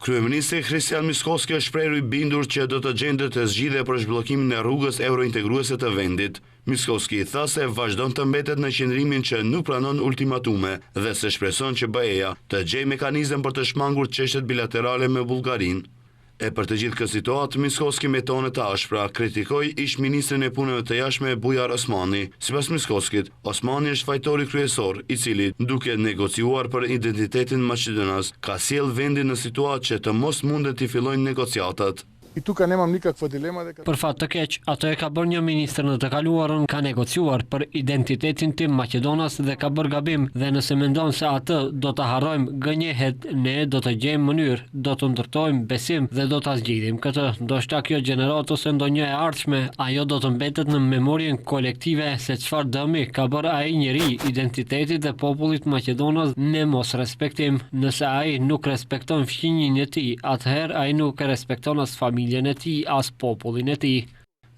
Kryeministri Kristian Miskovski është shprehur i bindur që do të gjendet të zgjidhje për zhbllokimin e rrugës eurointegruese të vendit. Miskovski tha se vazhdon të mbetet në qëndrimin që nuk pranon ultimatume dhe se shpreson që BE-ja të gjejë mekanizëm për të shmangur çështjet bilaterale me Bullgarinë. E për të gjithë këtë situatë, Miskovski me tone të ashpra kritikoi ish-ministrin e punëve të jashtme Bujar Osmani. Sipas Miskovskit, Osmani është fajtori kryesor, i cili, duke negociuar për identitetin maqedonas, ka sjell vendin në situatë që të mos mundet të fillojnë negociatat. I tu ka nemam nikakva dilema. Për fat të keq, ato e ka bërë një ministër në të kaluarën, ka negociuar për identitetin tim Maqedonas dhe ka bërë gabim dhe nëse mendon se atë do të harrojmë gënjehet, ne do të gjejmë mënyrë, do të ndërtojmë besim dhe do ta zgjidhim këtë. Ndoshta kjo gjenerat ose ndonjë e ardhshme, ajo do të mbetet në memorien kolektive se çfarë dëmi ka bërë ai njeri identitetit dhe popullit Maqedonas në mos respektim. Nëse ai nuk respekton fqinjin e tij, atëherë ai nuk e respekton as familjen e tij as popullin e tij.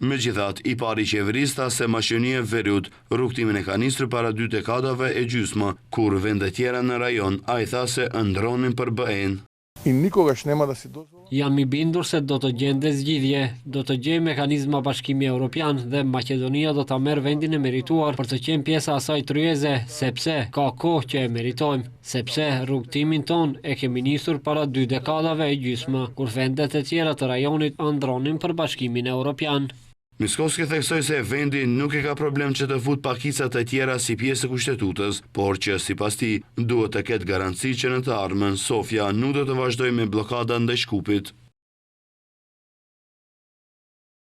Megjithatë, i pari qeverisë tha se maqedonia e Veriut rrugtimin e ka nisur para 2 dekadave e gjysmë, kur vende tjera në rajon ai tha se ëndronin për BE-n. Jam i bindur se do të gjende zgjidhje, do të gjejë mekanizma Bashkimi Evropian dhe Maqedonia do ta merr vendin e merituar për të qenë pjesa e asaj tryeze, sepse ka kohë që e meritojmë, sepse rrugtimin ton e kemi nisur para 2 dekadave e gjysmë, kur vendet e tjera të rajonit ëndronin për Bashkimin Evropian. Miskovski theksoi se vendi nuk e ka problem që të fut pakicat e tjera si pjesë e kushtetutës, por që sipas tij duhet të ketë garanci që në të ardhmen Sofia nuk do të vazhdojë me bllokada ndaj Shkupit.